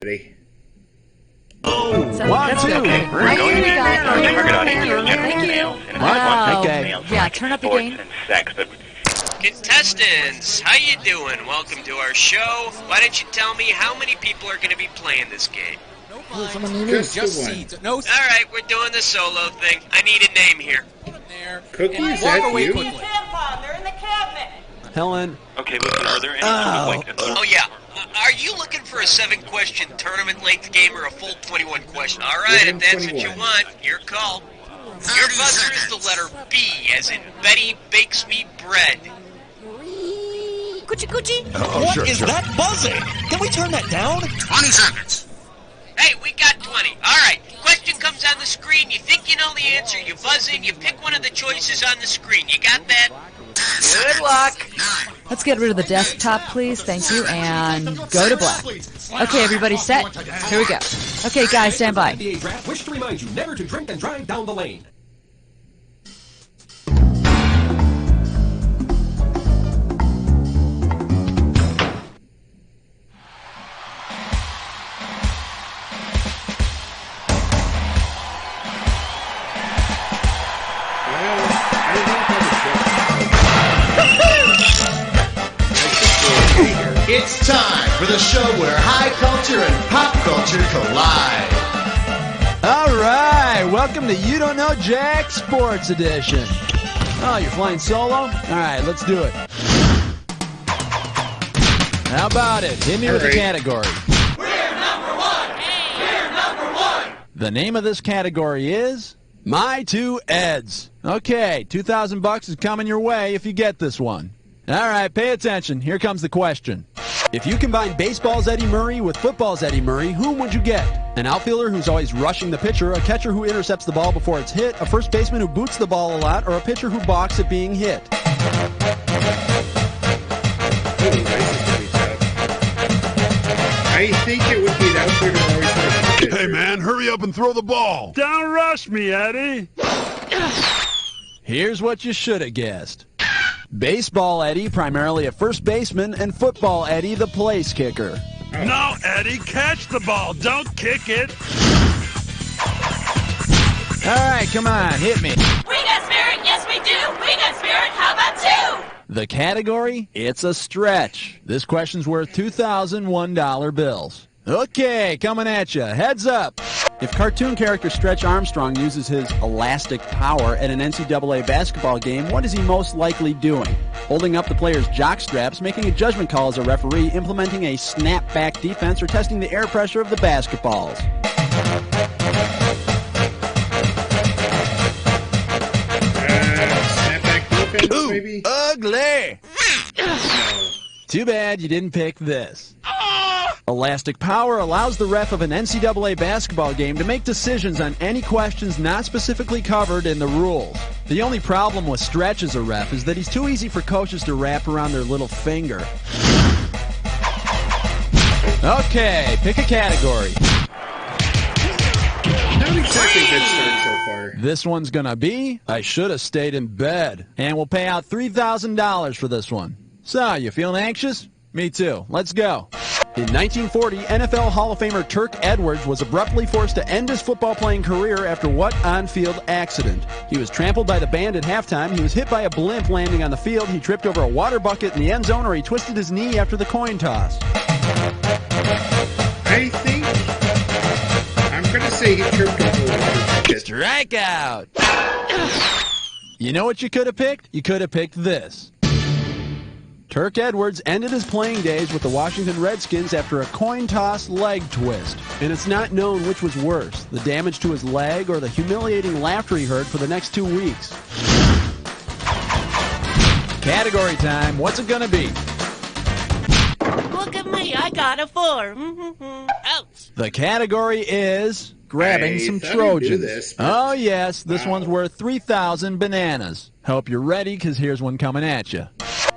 Eddie. Oh, One, two. Okay, we're going to be our target audience is general Thank you. males and Wow. okay. Okay. Males Yeah, like turn up the sports gain. and sex, but Contestants, how you doing? Welcome to our show. Why don't you tell me how many people are going to be playing this game? Just Just the one. seeds. No All right, we're doing the solo thing. I need a name here. there. Cookie, And is walk that away you? quickly. Tampon, they're in the cabinet. Helen. okay, listen, are there any sort of like Oh, yeah. Are you looking for a 7-question tournament-length game or a full 21 question? All right, if that's what you 21. want, your call. Your buzzer is the letter B, as in Betty bakes me bread. Coochie coochie. What is that buzzing? Can we turn that down? 20 seconds. Hey, we got 20. All right, question comes on the screen. You think you know the answer. You buzz in. You pick one of the choices on the screen. You got that? Good luck. Let's get rid of the desktop, please. Thank you. And go to black. Okay, everybody set? Here we go. Okay, guys, stand by. NBA draft wish to remind you never to drink and drive down the lane. It's time for the show where high culture and pop culture collide. All right, welcome to You Don't Know Jack Sports Edition. Oh, you're flying solo? All right, let's do it. How about it? Hit me with the right. category. We're number one! We're number one! The name of this category is My Two Eds. Okay, $2,000 is coming your way if you get this one. All right, pay attention. Here comes the question. If you combine baseball's Eddie Murray with football's Eddie Murray, whom would you get? An outfielder who's always rushing the pitcher, a catcher who intercepts the ball before it's hit, a first baseman who boots the ball a lot, or a pitcher who balks at being hit? Holy rice is gonna be tough. I think it would be an outfielder who always runs the pitcher. Hey, man, hurry up and throw the ball. Don't rush me, Eddie. Here's what you should have guessed. Baseball Eddie, primarily a first baseman, and football Eddie, the place kicker. No, Eddie, catch the ball. Don't kick it. All right, come on, hit me. We got spirit, yes we do. We got spirit, how about two? The category? It's a stretch. This question's worth $2,000 $1 bills. Okay, coming at you. Heads up. If cartoon character Stretch Armstrong uses his elastic power at an NCAA basketball game, what is he most likely doing? Holding up the player's jock straps, making a judgment call as a referee, implementing a snap-back defense, or testing the air pressure of the basketballs? Snapback defense, Ooh, maybe? ugly! No. Too bad you didn't pick this. Elastic power allows the ref of an NCAA basketball game to make decisions on any questions not specifically covered in the rules. The only problem with Stretch as a ref is that he's too easy for coaches to wrap around their little finger. Okay, pick a category. Not exactly a good start so far. This one's gonna be I Should Have Stayed in Bed. And we'll pay out $3,000 for this one. So, you feeling anxious? Me too. Let's go. In 1940, NFL Hall of Famer Turk Edwards was abruptly forced to end his football-playing career after what on-field accident? He was trampled by the band at halftime, he was hit by a blimp landing on the field, he tripped over a water bucket in the end zone, or he twisted his knee after the coin toss. I think I'm gonna say he tripped over a water bucket. Strikeout! You know what you could have picked? You could have picked this. Turk Edwards ended his playing days with the Washington Redskins after a coin toss leg twist. And it's not known which was worse, the damage to his leg or the humiliating laughter he heard for the next 2 weeks. Category time. What's it going to be? Look at me, I got a 4. Ouch. The category is grabbing I some thought I'd do Trojans. this, but- Oh, yes. This Wow. one's worth 3,000 bananas. Hope you're ready, because here's one coming at you.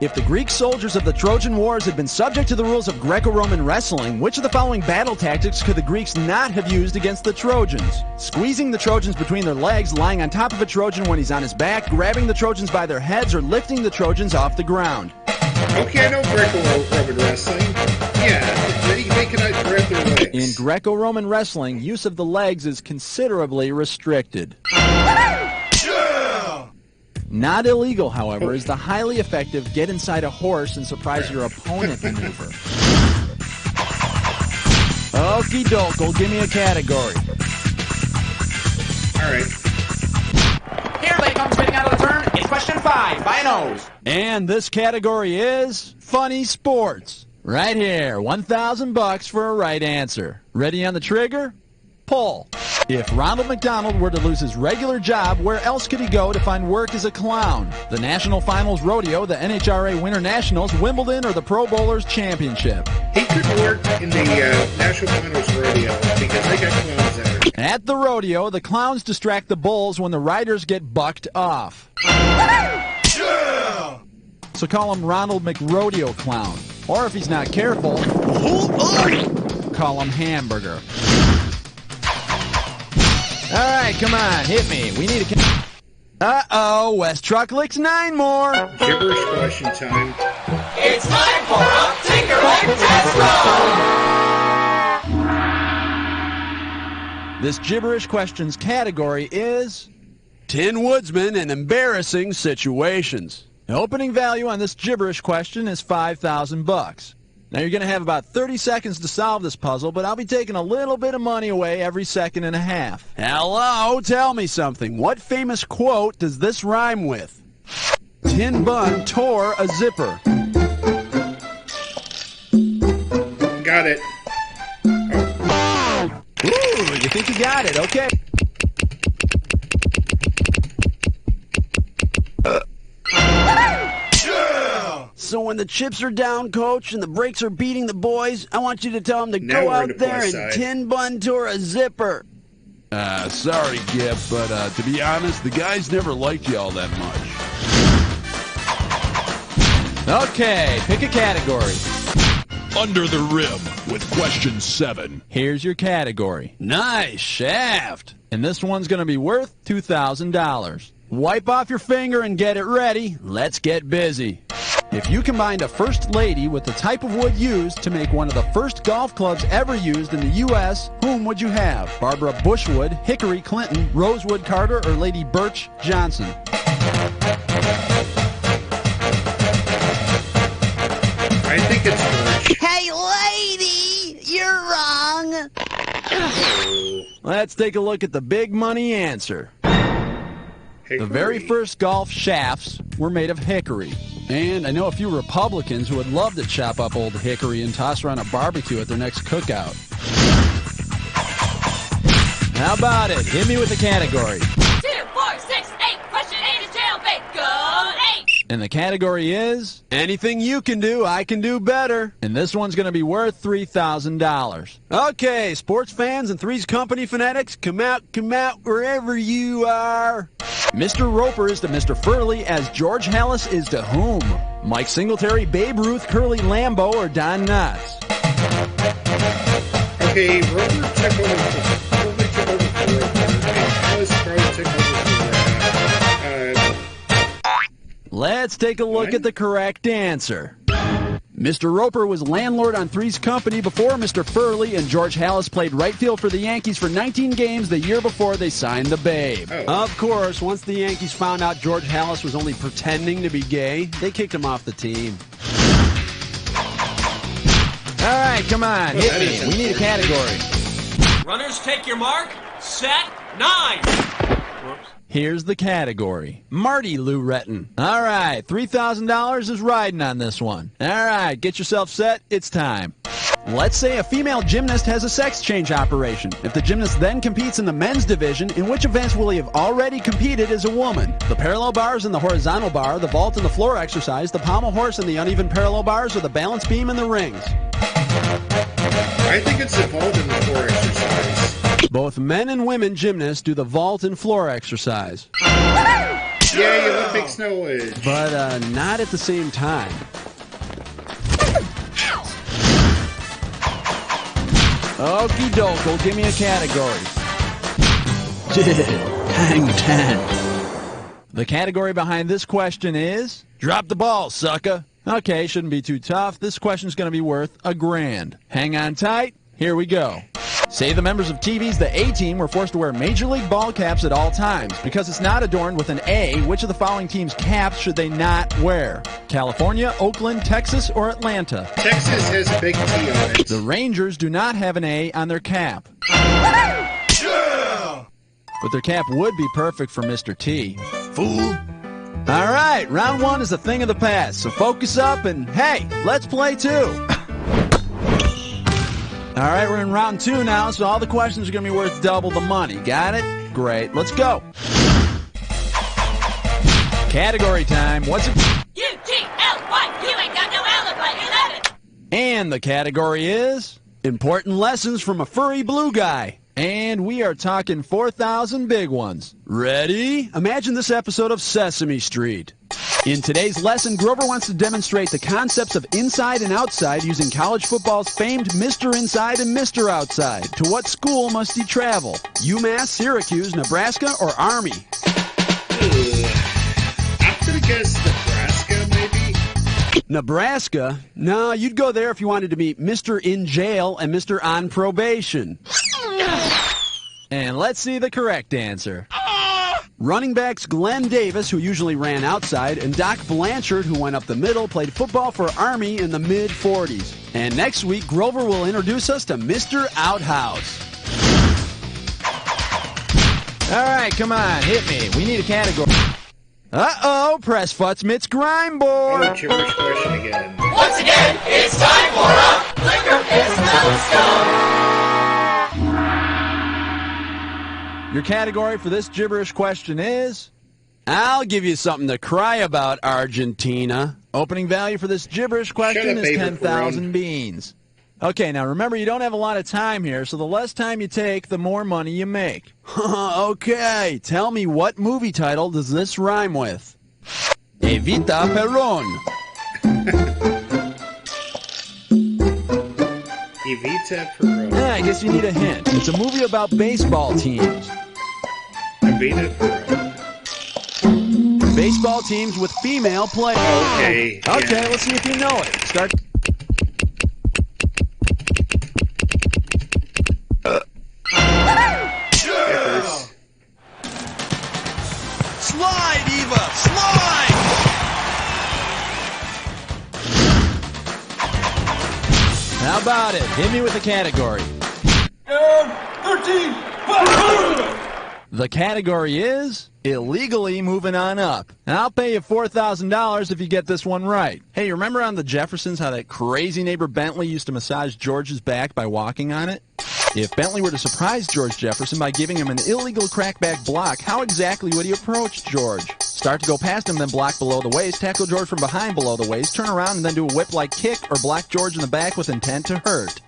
If the Greek soldiers of the Trojan Wars had been subject to the rules of Greco-Roman wrestling, which of the following battle tactics could the Greeks not have used against the Trojans? Squeezing the Trojans between their legs, lying on top of a Trojan when he's on his back, grabbing the Trojans by their heads, or lifting the Trojans off the ground? Okay, I know Greco-Roman wrestling. Yeah, they cannot grab their legs. In Greco-Roman wrestling, use of the legs is considerably restricted. Not illegal, however, is the highly effective get inside a horse and surprise your opponent maneuver. Okie doke, give me a category. All right. Here they come spinning out of the turn. It's question 5 by a nose. And this category is funny sports. Right here, $1,000 for a right answer. Ready on the trigger? Pull. If Ronald McDonald were to lose his regular job, where else could he go to find work as a clown? The National Finals Rodeo, the NHRA Winter Nationals, Wimbledon, or the Pro Bowlers Championship? He could work in the National Finals Rodeo because they got clowns there. At the rodeo, the clowns distract the bulls when the riders get bucked off. So call him Ronald McRodeo Clown. Or if he's not careful, call him Hamburger. All right, come on, hit me. We need a... Uh-oh, West Truck licks 9 more. Gibberish question time. It's time for a Tinker Test Roll! This gibberish questions category is Tin Woodsman and Embarrassing Situations. The opening value on this gibberish question is $5,000. Now you're going to have about 30 seconds to solve this puzzle, but I'll be taking a little bit of money away every second and a half. Hello, tell me something. What famous quote does this rhyme with? Tin Bun tore a zipper. Got it. Oh. Ooh, you think you got it? Okay. So when the chips are down, Coach, and the brakes are beating the boys, I want you to tell them to Now go we're in out the there plus and side. tin bun tour a zipper. Sorry, Gip, but to be honest, the guys never liked you all that much. Okay, pick a category. Under the rim with question 7. Here's your category. Nice shaft. And this one's going to be worth $2,000. Wipe off your finger and get it ready. Let's get busy. If you combined a first lady with the type of wood used to make one of the first golf clubs ever used in the U.S., whom would you have? Barbara Bushwood, Hickory Clinton, Rosewood Carter, or Lady Birch Johnson? I think it's Birch. Hey, lady, you're wrong. Let's take a look at the big money answer. The very first golf shafts were made of hickory. And I know a few Republicans who would love to chop up old hickory and toss around a barbecue at their next cookout. How about it? Hit me with the category. 2, 4, 6, 8. Question 8 is jailbait. Go 8. And the category is anything you can do, I can do better. And this one's going to be worth $3,000. Okay, sports fans and Three's Company fanatics, come out wherever you are. Mr. Roper is to Mr. Furley as George Halas is to whom? Mike Singletary, Babe Ruth, Curly Lambeau, or Don Knotts? Okay, Roper took over for Roper, and Alice probably took over for Let's take a look at the correct answer. Mr. Roper was landlord on Three's Company before Mr. Furley, and George Halas played right field for the Yankees for 19 games the year before they signed the Babe. Oh. Of course, once the Yankees found out George Halas was only pretending to be gay, they kicked him off the team. All right, come on, hit me. We need a category. Runners, take your mark. Set. 9. Whoops. Here's the category. Marty Lou Retton. All right, $3,000 is riding on this one. All right, get yourself set. It's time. Let's say a female gymnast has a sex change operation. If the gymnast then competes in the men's division, in which events will he have already competed as a woman? The parallel bars and the horizontal bar, the vault and the floor exercise, the pommel horse and the uneven parallel bars, or the balance beam and the rings? I think it's the vault and the floor exercise. Both men and women gymnasts do the vault and floor exercise. Yeah, you Olympics noise. But not at the same time. Okie doke, give me a category. Hang 10. The category behind this question is drop the ball, sucker. Okay, shouldn't be too tough. This question's going to be worth $1,000. Hang on tight. Here we go. Say the members of TV's The A-Team were forced to wear Major League ball caps at all times. Because it's not adorned with an A, which of the following teams' caps should they not wear? California, Oakland, Texas, or Atlanta? Texas has a big T on it. The Rangers do not have an A on their cap. But their cap would be perfect for Mr. T. Fool. All right, round one is a thing of the past, so focus up and, hey, let's play two. All right, we're in round two now, so all the questions are going to be worth double the money. Got it? Great. Let's go. Category time. What's it? U-T-L-Y. You ain't got no alibi. 11. And the category is Important Lessons from a Furry Blue Guy. And we are talking 4,000 big ones. Ready? Imagine this episode of Sesame Street. In today's lesson, Grover wants to demonstrate the concepts of inside and outside using college football's famed Mr. Inside and Mr. Outside. To what school must he travel? UMass, Syracuse, Nebraska, or Army? I'm going to guess Nebraska, maybe? Nebraska? No, you'd go there if you wanted to meet Mr. In Jail and Mr. On Probation. And let's see the correct answer. Running backs Glenn Davis, who usually ran outside, and Doc Blanchard, who went up the middle, played football for Army in the mid-40s. And next week, Grover will introduce us to Mr. Outhouse. All right, come on, hit me. We need a category. Uh-oh, press Futz Mitts Grime Board. Oh, gibberish question again. Once again, it's time for a Liquor Piss Milestone. Your category for this gibberish question is... I'll give you something to cry about, Argentina. Opening value for this gibberish question is 10,000 beans. Okay, now remember, you don't have a lot of time here, so the less time you take, the more money you make. Okay, tell me, what movie title does this rhyme with? Evita Perón. Evita Perón. Yeah, I guess you need a hint. It's a movie about baseball teams. Evita Perón. Baseball teams with female players. Okay. Okay, yeah. let's see if you know it. Start. Slide, Eva! Slide! How about it? Hit me with the category. 13. The category is illegally moving on up. And I'll pay you $4,000 if you get this one right. Hey, you remember on The Jeffersons how that crazy neighbor Bentley used to massage George's back by walking on it? If Bentley were to surprise George Jefferson by giving him an illegal crackback block, how exactly would he approach George? Start to go past him, then block below the waist, tackle George from behind below the waist, turn around and then do a whip-like kick, or block George in the back with intent to hurt.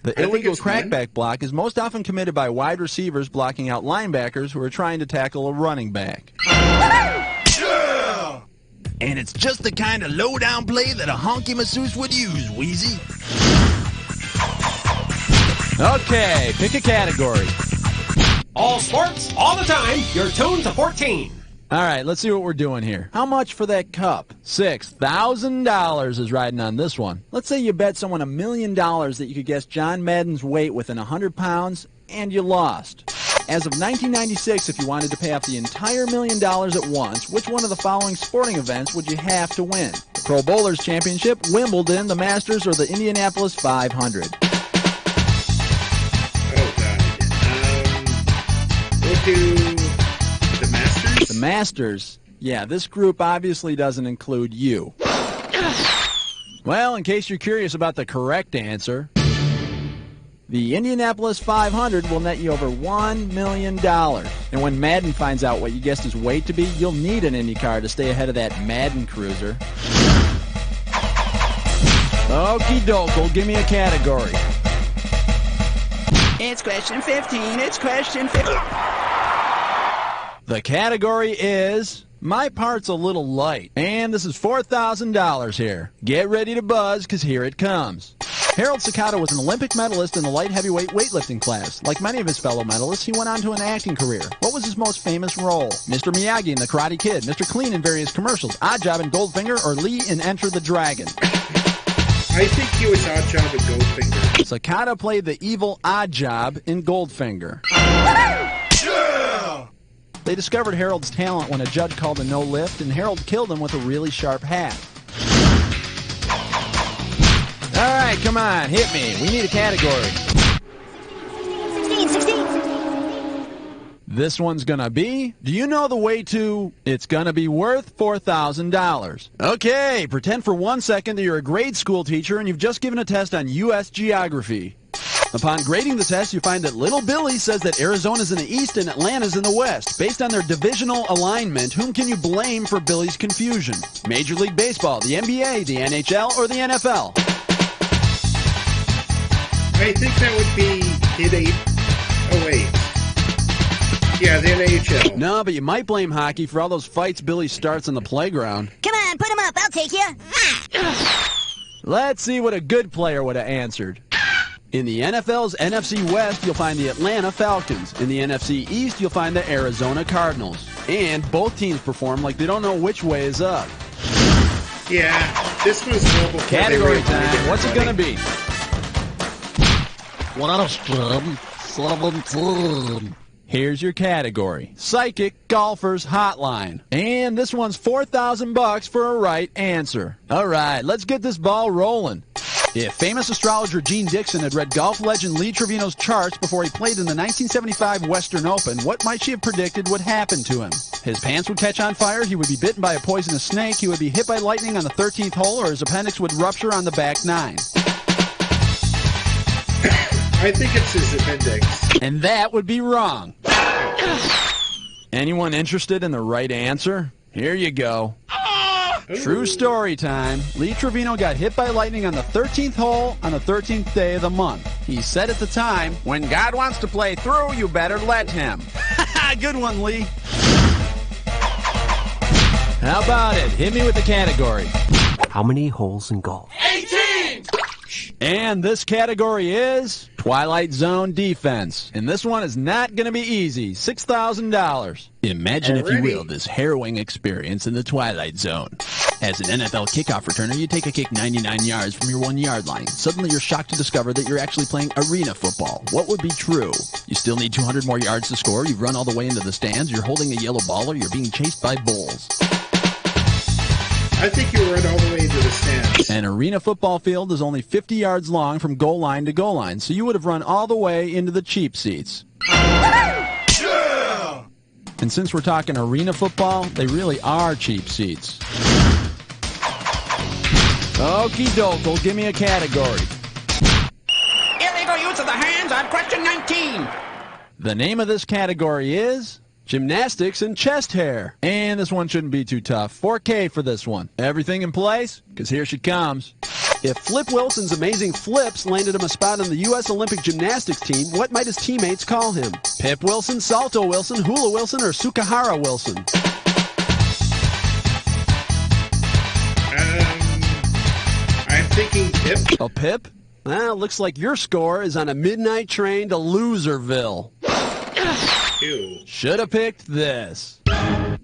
The illegal crackback block is most often committed by wide receivers blocking out linebackers who are trying to tackle a running back. And it's just the kind of low-down play that a honky masseuse would use, Wheezy. Okay, pick a category. All sports, all the time. You're tuned to 14. All right, let's see what we're doing here. How much for that cup? $6,000 is riding on this one. Let's say you bet someone $1 million that you could guess John Madden's weight within 100 pounds, and you lost. As of 1996, if you wanted to pay off the entire $1 million at once, which one of the following sporting events would you have to win? The Pro Bowlers Championship, Wimbledon, the Masters, or the Indianapolis 500? Oh, God. We'll do the Masters? The Masters? Yeah, this group obviously doesn't include you. Well, in case you're curious about the correct answer, the Indianapolis 500 will net you over $1 million. And when Madden finds out what you guessed his weight to be, you'll need an Indy car to stay ahead of that Madden cruiser. Okie doke, give me a category. It's question 15. It's question 15. The category is... My part's a little light. And this is $4,000 here. Get ready to buzz, because here it comes. Harold Sakata was an Olympic medalist in the light heavyweight weightlifting class. Like many of his fellow medalists, he went on to an acting career. What was his most famous role? Mr. Miyagi in The Karate Kid, Mr. Clean in various commercials, Oddjob in Goldfinger, or Lee in Enter the Dragon? I think he was Oddjob in Goldfinger. Sakata played the evil Oddjob in Goldfinger. Yeah! They discovered Harold's talent when a judge called a no lift, and Harold killed him with a really sharp hat. All right, come on, hit me. We need a category. 16. This one's gonna be, do you know the way to, it's gonna be worth $4,000. Okay, pretend for 1 second that you're a grade school teacher and you've just given a test on U.S. geography. Upon grading the test, you find that Little Billy says that Arizona's in the east and Atlanta's in the west. Based on their divisional alignment, whom can you blame for Billy's confusion? Major League Baseball, the NBA, the NHL, or the NFL? I think that would be Hit 8. Oh, wait. Yeah, the NHL. No, but you might blame hockey for all those fights Billy starts on the playground. Come on, put him up. I'll take you. Let's see what a good player would have answered. In the NFL's NFC West, you'll find the Atlanta Falcons. In the NFC East, you'll find the Arizona Cardinals. And both teams perform like they don't know which way is up. Yeah, this was well before Category time. What's it going to be? Here's your category. Psychic Golfer's Hotline. And this one's $4,000 for a right answer. All right, let's get this ball rolling. If famous astrologer Gene Dixon had read golf legend Lee Trevino's charts before he played in the 1975 Western Open, what might she have predicted would happen to him? His pants would catch on fire, he would be bitten by a poisonous snake, he would be hit by lightning on the 13th hole, or his appendix would rupture on the back nine. I think it's his appendix. And that would be wrong. Anyone interested in the right answer? Here you go. True story time. Lee Trevino got hit by lightning on the 13th hole on the 13th day of the month. He said at the time, when God wants to play through, you better let him. Good one, Lee. How about it? Hit me with the category. How many holes in golf? 18! And this category is Twilight Zone defense. And this one is not going to be easy. $6,000. Imagine, if you will, this harrowing experience in the Twilight Zone. As an NFL kickoff returner, you take a kick 99 yards from your 1 yard line. Suddenly you're shocked to discover that you're actually playing arena football. What would be true? You still need 200 more yards to score, you've run all the way into the stands, you're holding a yellow ball, or you're being chased by bulls. I think you run all the way into the stands. An arena football field is only 50 yards long from goal line to goal line, so you would have run all the way into the cheap seats. Yeah! And since we're talking arena football, they really are cheap seats. Okie doke, give me a category. Illegal use of the hands on question 19. The name of this category is gymnastics and chest hair. And this one shouldn't be too tough. $4K for this one. Everything in place? Because here she comes. If Flip Wilson's amazing flips landed him a spot on the U.S. Olympic gymnastics team, what might his teammates call him? Pip Wilson, Salto Wilson, Hula Wilson, or Sukahara Wilson? I'm thinking Pip. A Pip? Well, looks like your score is on a midnight train to Loserville. Ew. Should have picked this.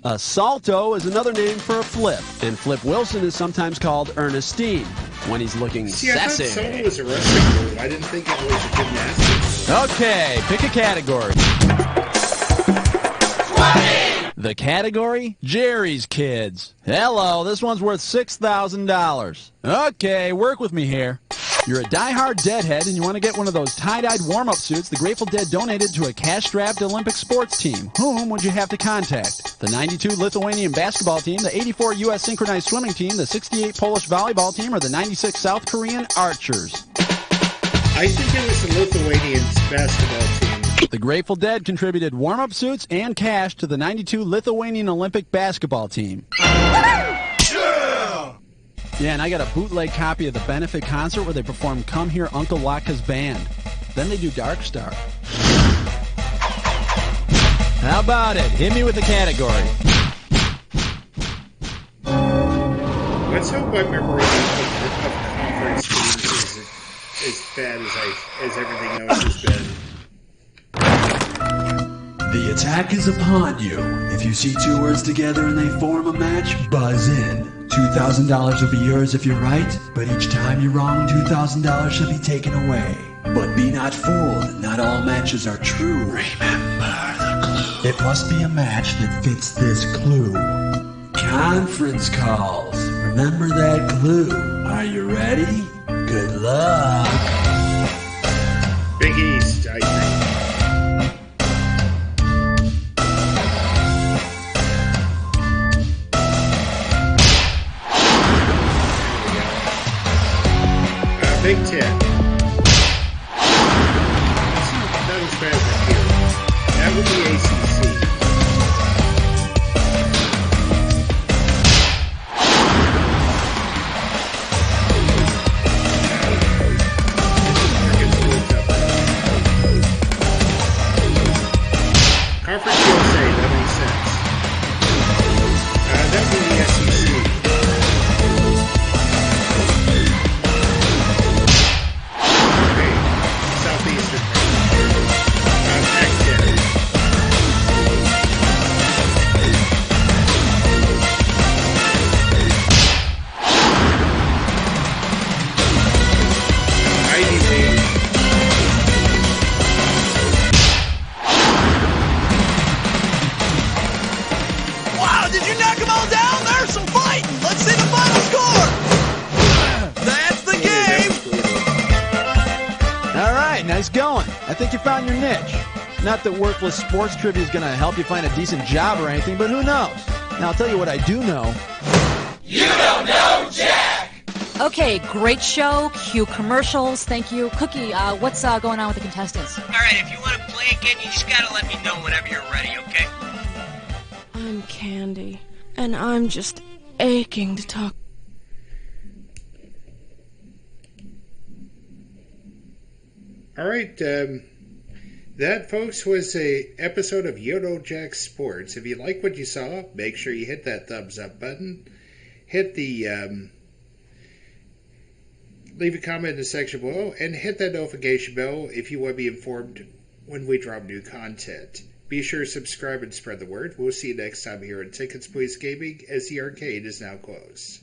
A salto is another name for a flip, and Flip Wilson is sometimes called Ernestine when he's looking See, sassy. I thought Salto was a wrestling move. I didn't think it was a gymnastics. Okay, pick a category. 20! The category? Jerry's Kids. Hello, this one's worth $6,000. Okay, work with me here. You're a diehard Deadhead and you want to get one of those tie-dyed warm-up suits the Grateful Dead donated to a cash-strapped Olympic sports team. Whom would you have to contact? The 92 Lithuanian basketball team, the 84 U.S. synchronized swimming team, the 68 Polish volleyball team, or the 96 South Korean archers? I think it was the Lithuanian basketball team. The Grateful Dead contributed warm-up suits and cash to the 92 Lithuanian Olympic basketball team. Yeah, and I got a bootleg copy of the benefit concert where they perform Come Here Uncle Laka's Band. Then they do Dark Star. How about it? Hit me with the category. Let's hope my memory of conference games is bad as everything else has been. The attack is upon you. If you see two words together and they form a match, buzz in. $2,000 will be yours if you're right, but each time you're wrong, $2,000 shall be taken away. But be not fooled, not all matches are true. Remember the clue. It must be a match that fits this clue. Conference calls. Remember that clue. Are you ready? Good luck. Big East, I think. Big Ten. Not as bad as here. That would be ACC. Conference USA, that makes sense. That would be the SEC. Southeastern. Pac-10. Ivy League. Wow, did you knock them all down? There's some fighting. Let's see the final score. That's the game. All right, nice going. I think you found your niche. Not that worthless sports trivia is going to help you find a decent job or anything, but who knows? Now, I'll tell you what I do know. You don't know Jack. Okay, great show. Cue commercials. Thank you. Cookie, what's going on with the contestants? All right, if you want to play again, you just gotta let me know whenever you're ready, okay? I'm Candy, and I'm just aching to talk. All right, that, folks, was a episode of Yodo Jack Sports. If you like what you saw, make sure you hit that thumbs up button. Hit the leave a comment in the section below, and hit that notification bell if you want to be informed when we drop new content. Be sure to subscribe and spread the word. We'll see you next time here at Tickets Please Gaming, as the arcade is now closed.